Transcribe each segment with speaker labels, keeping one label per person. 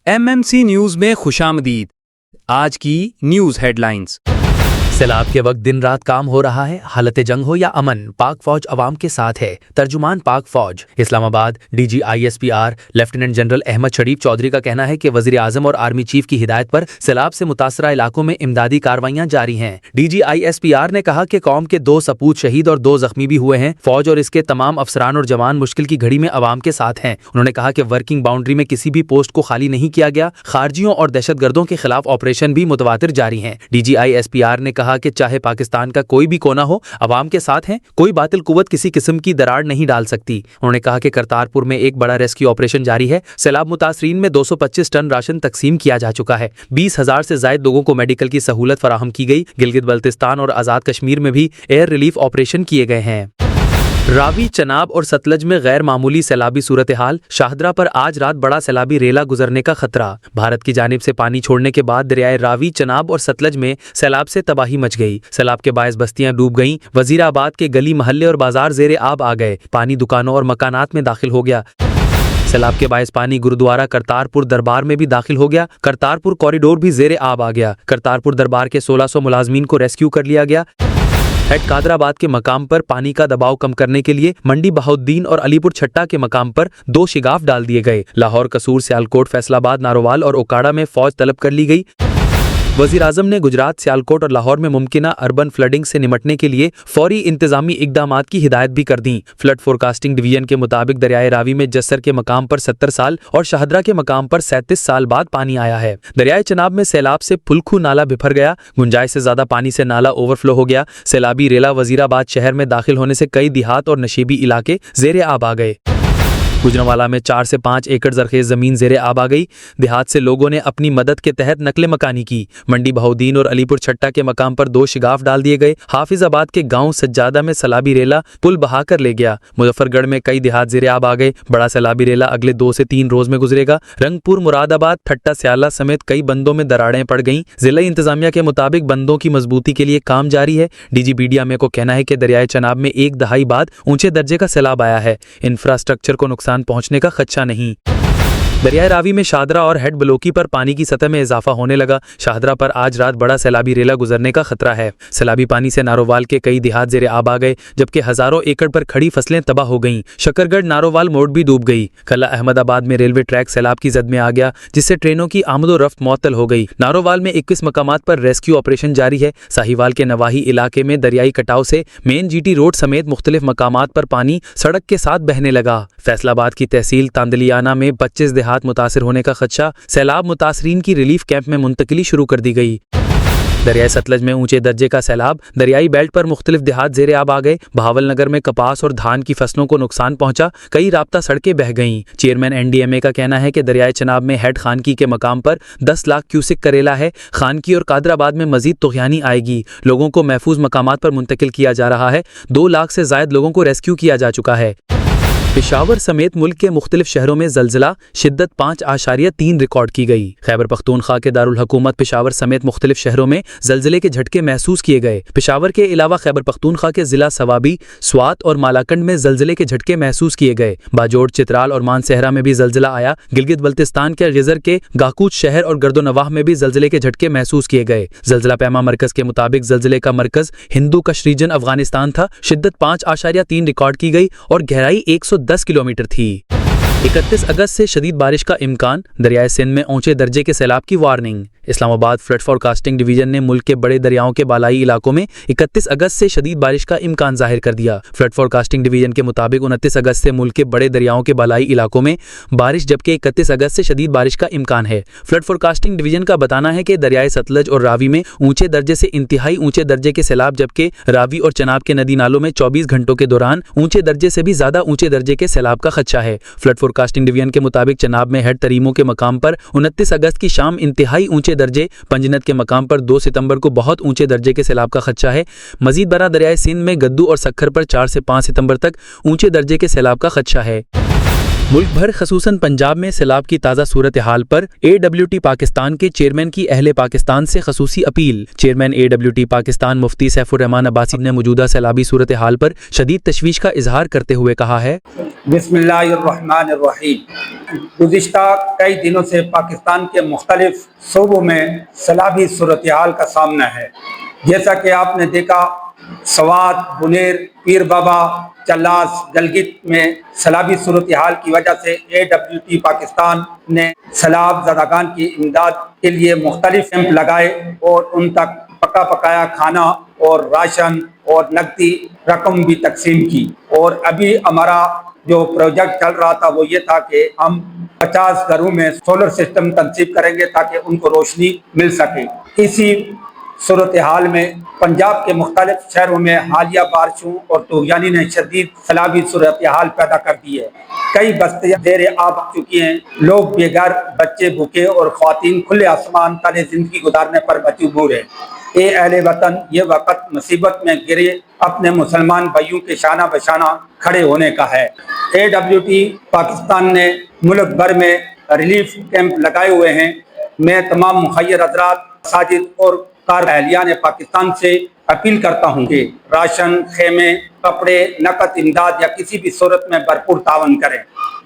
Speaker 1: MMC news में खुशामदीद। आज की न्यूज हेडलाइंस।
Speaker 2: सैलाब के वक्त दिन रात काम हो रहा है, हालत जंग हो या अमन, पाक फौज अवाम के साथ है। तर्जुमान पाक फौज Islamabad DG ISPR lieutenant general Ahmad Sharif Chaudhry का कहना है कि वजीर आजम और आर्मी चीफ की हिदायत पर सैलाब से मुतासरा इलाकों में इमदादी कार्रवाइयां जारी हैं। DG ISPR ने कहा कि कौम के 2 सपूत शहीद और 2 जख्मी भी हुए हैं। फौज और इसके तमाम अफसरान और जवान मुश्किल की घड़ी में अवाम के साथ हैं। उन्होंने कहा कि वर्किंग बाउंड्री में किसी भी पोस्ट को खाली नहीं किया गया। खारजियों और दहशतगर्दों के खिलाफ ऑपरेशन भी मुतवातिर जारी हैं। DG ISPR ने कहा कि चाहे पाकिस्तान का कोई भी कोना हो, अवाम के साथ हैं। कोई बातिल कुव्वत किसी किस्म की दरार नहीं डाल सकती। उन्होंने कहा कि करतारपुर में एक बड़ा रेस्क्यू ऑपरेशन जारी है। सैलाब मुतासरीन में 225 टन राशन तकसीम किया जा चुका है। 20,000 से ज्यादा लोगों को मेडिकल की सहूलत फराहम की गई। गिलगित बल्तिस्तान और आजाद कश्मीर में भी एयर रिलीफ ऑपरेशन किए गए हैं। रावी, चनाब और सतलज में गैर मामूली सैलाबी सूरत हाल। शाहदरा पर आज रात बड़ा सैलाबी रेला गुजरने का खतरा। भारत की जानिब से पानी छोड़ने के बाद दरियाए रावी, चनाब और सतलज में सैलाब से तबाही मच गई। सैलाब के बायस बस्तियां डूब गईं। वजीराबाद के गली मोहल्ले और बाजार जेरे आब आ गए। पानी दुकानों और मकानात में दाखिल हो गया। सैलाब के बायस पानी गुरुद्वारा करतारपुर दरबार में भी दाखिल हो गया। करतारपुर कॉरिडोर भी जेरे आब आ गया। करतारपुर दरबार के 1600 मुलाजमीन को रेस्क्यू कर लिया गया। हेड कादराबाद के मकाम पर पानी का दबाव कम करने के लिए मंडी बहाउद्दीन और अलीपुर छट्टा के मकाम पर 2 शिगाफ डाल दिए गए। लाहौर, कसूर, सियालकोट, फैसलाबाद, नारोवाल और ओकाड़ा में फौज तलब कर ली गई। वजीर आजम ने गुजरात, सियालकोट और लाहौर में मुमकिना अर्बन फ्लडिंग से निपटने के लिए फौरी इंतजामी इकदामात की हिदायत भी कर दी। फ्लड फोरकास्टिंग डिवीजन के मुताबिक दरियाए रावी में जस्सर के मकाम पर 70 साल और शाहदरा के मकाम पर 37 साल बाद पानी आया है। दरियाए चनाब में सैलाब से फुलखू नाला बिफर गया। गुंजाइश से ज्यादा पानी से नाला ओवरफ्लो हो गया। सैलाबी रेला वजीराबाद शहर में दाखिल होने से कई देहात और नशीबी इलाके जेरे आब आ गए। गुजरांवाला में 4 से 5 एकड़ जरखेज जमीन जेरे आब आ गई। देहात से लोगों ने अपनी मदद के तहत नकले मकानी की। मंडी बहाउद्दीन और अलीपुर छट्टा के मकाम पर 2 शिगाफ डाल दिए गए। हाफिजाबाद के गांव सज्जादा में सैलाबी रेला पुल बहाकर ले गया। मुजफ्फरगढ़ में कई देहात जेरे आब आ गए। बड़ा सैलाबी रेला अगले 2 से 3 रोज में गुजरेगा। रंगपुर, मुरादाबाद, ठट्टा, स्याला समेत कई बंदों में दरारें पड़ गईं। जिला इंतजामिया के मुताबिक बंदों की मजबूती के लिए काम जारी है। DG BDMA को कहना है कि दरियाए चनाब में 1 दहाई बाद ऊंचे दर्जे का सैलाब आया है। इंफ्रास्ट्रक्चर को नुकसान पहुंचने का खदशा नहीं। दरियाए रावी में शाहदरा और हेड बलोकी पर पानी की सतह में इजाफा होने लगा। शाहदरा पर आज रात बड़ा सैलाबी रेला गुजरने का खतरा है। सैलाबी पानी से नारोवाल के कई देहात जेरे आब आ गए, जबकि हजारों एकड़ पर खड़ी फसलें तबाह हो गईं। शकरगढ़ नारोवाल मोड़ भी डूब गई। कला अहमदाबाद में रेलवे ट्रैक सैलाब की जद में आ गया, जिससे ट्रेनों की आमदोरफ्त मुअत्तल हो गई। नारोवाल में 21 मकामात पर रेस्क्यू ऑपरेशन जारी है। साहिवाल के नवाही इलाके में दरियाई कटाव से मेन GT रोड समेत मुख्तलिफ मकामात पर पानी सड़क के साथ बहने लगा। फैसलाबाद की तहसील तांदलियाना में 25 देहात मुतासिर होने का खदशा। सैलाब मुतासरीन की रिलीफ कैंप में मुंतकिली शुरू कर दी गई। दरियाई सतलज में ऊंचे दर्जे का सैलाब। दरियाई बेल्ट पर मुख्तलिफ देहात जेरे आब आ गए। बहावल नगर में कपास और धान की फसलों को नुकसान पहुंचा। कई राब्ता सड़कें बह गईं। चेयरमैन NDMA का कहना है कि दरियाई चनाब में हेड खानकी के मकाम पर 10 लाख क्यूसिक करेला है। खानकी और कादराबाद में मजीद तुग़यानी आएगी। लोगों को महफूज मकामात पर मुंतकिल किया जा रहा है। 2 लाख से ज्यादा लोगों को रेस्क्यू किया जा चुका है। पेशावर समेत मुल्क के मुख्तलिफ शहरों में जलजिला शिद्दत 5.3 रिकॉर्ड की गई। खैबर पख्तूनख्वा के दारुल हुकूमत पेशावर समेत मुख्तलिफ शहरों में जलजिले के झटके महसूस किए गए। पेशावर के अलावा खैबर पख्तूनख्वा के जिला सवाबी, स्वात और मालाकंड में जलजिले के झटके महसूस किए गए। बाजोड़, चित्राल और मानसहरा में भी जलजिला आया। गिलगित बल्तिस्तान के गिजर के गाकूच शहर और गर्दोनवाह में भी जलजिले के झटके महसूस किए गए। जलजिला पैमा मरकज के मुताबिक जलजिले का मरकज हिंदू कश रीजन अफगानिस्तान था। शिद्दत 5.3 रिकॉर्ड की गई और गहराई 110 किलोमीटर थी। 31 अगस्त से शदीद बारिश का इम्कान। दरियाए सिंध में ऊंचे दर्जे के सैलाब की warning. Islamabad flood forecasting division ने मुल्क के बड़े दरियाओं के बालाई इलाकों में 31 अगस्त से शदीद बारिश का इम्कान जाहिर कर दिया। फ्लड फोरकास्टिंग डिवीजन के मुताबिक 29 अगस्त से मुल्क के बड़े दरियाओं के बालाई इलाकों में बारिश, जबकि 31 अगस्त से शदीद बारिश का इम्कान है। फ्लड फोरकास्टिंग डिवीजन का बताना है कि दरियाए सतलज और रावी में ऊंचे दर्जे से इंतहाई ऊंचे दर्जे के सैलाब, जबकि रावी और चनाब के नदी नालों में 24 घंटों के दौरान ऊंचे दर्जे से भी ज्यादा ऊंचे दर्जे के सैलाब का खदशा है। फ्लड फोरकास्टिंग डिवीजन के मुताबिक चनाब में हेड तरीमों के मकाम पर 29 अगस्त की शाम इंतहाई ऊंचे दर्जे, पंजनत के मकाम पर 2 सितंबर को बहुत ऊंचे दर्जे के सैलाब का खदशा है। मजीद बरा दरियाए सिंध में गद्दू और सक्खर पर 4 से 5 सितंबर तक ऊंचे दर्जे के सैलाब का खदशा है। ملک بھر خصوصاً پنجاب میں سیلاب کی تازہ صورتحال پر AWT پاکستان کے چیئرمین کی اہل پاکستان سے خصوصی اپیل۔ چیئرمین AWT پاکستان مفتی سیف الرحمان عباسی نے موجودہ سیلابی صورتحال پر شدید تشویش کا اظہار کرتے ہوئے کہا ہے:
Speaker 3: بسم اللہ الرحمن الرحیم۔ گزشتہ کئی دنوں سے پاکستان کے مختلف صوبوں میں سیلابی صورتحال کا سامنا ہے۔ جیسا کہ آپ نے دیکھا، سوات، بنیر، پیر بابا، چلاس، گلگت میں سیلابی صورتحال کی وجہ سے AWT پاکستان نے سیلاب زدگان کی امداد کے لیے مختلف کیمپ لگائے اور ان تک پکا پکایا کھانا اور راشن اور نقدی رقم بھی تقسیم کی۔ اور ابھی ہمارا جو پروجیکٹ چل رہا تھا وہ یہ تھا کہ ہم 50 گھروں میں سولر سسٹم تنصیب کریں گے تاکہ ان کو روشنی مل سکے۔ اسی صورتحال میں پنجاب کے مختلف شہروں میں حالیہ بارشوں اور طوفانی نے شدید سیلابی صورتحال پیدا کر دی ہے۔ کئی بستیاں زیر آب آ چکی ہیں، لوگ بے گھر، بچے بھوکے اور خواتین کھلے آسمان تلے زندگی گزارنے پر مجبور ہیں۔ اے اہل وطن، یہ وقت مصیبت میں گرے اپنے مسلمان بھائیوں کے شانہ بشانہ کھڑے ہونے کا ہے۔ AWT پاکستان نے ملک بھر میں ریلیف کیمپ لگائے ہوئے ہیں۔ میں تمام مخیر حضرات، مساجد اور کار اہلیان پاکستان سے اپیل کرتا ہوں کہ راشن، خیمے، کپڑے، نقد امداد یا کسی بھی صورت میں بھرپور تعاون کریں۔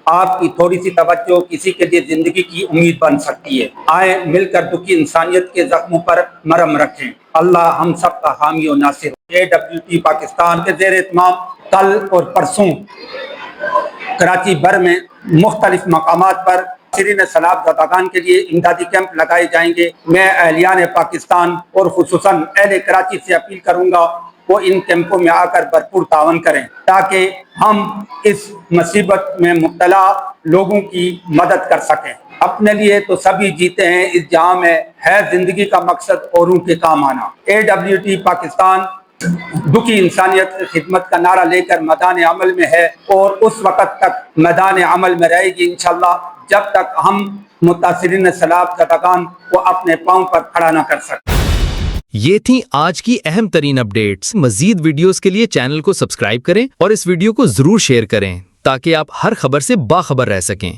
Speaker 3: آپ کی تھوڑی سی توجہ کسی کے لیے زندگی کی امید بن سکتی ہے۔ آئیں مل کر دکھی انسانیت کے زخموں پر مرہم رکھیں۔ اللہ ہم سب کا حامی و ناصر ہو۔ AWT پاکستان کے زیر اہتمام کل اور پرسوں کراچی بھر میں مختلف مقامات پر سیرین سیلاب زدگان کے لیے امدادی کیمپ لگائے جائیں گے۔ میں اہلیان پاکستان اور خصوصاً اہل کراچی سے اپیل کروں گا وہ ان کیمپوں میں آ کر بھرپور تعاون کریں تاکہ ہم اس مصیبت میں مبتلا لوگوں کی مدد کر سکیں۔ اپنے لیے تو سبھی جیتے ہیں، اس جہاں میں ہے زندگی کا مقصد اوروں کے کام آنا۔ AWT پاکستان دکھی انسانیت کی خدمت کا نعرہ لے کر میدان عمل میں ہے اور اس وقت تک میدان عمل میں رہے گی انشاءاللہ جب تک ہم متاثرین سیلاب زدگان کو اپنے پاؤں پر کھڑا نہ کر سکیں۔
Speaker 1: یہ تھیں آج کی اہم ترین اپڈیٹس۔ مزید ویڈیوز کے لیے چینل کو سبسکرائب کریں اور اس ویڈیو کو ضرور شیئر کریں تاکہ آپ ہر خبر سے باخبر رہ سکیں۔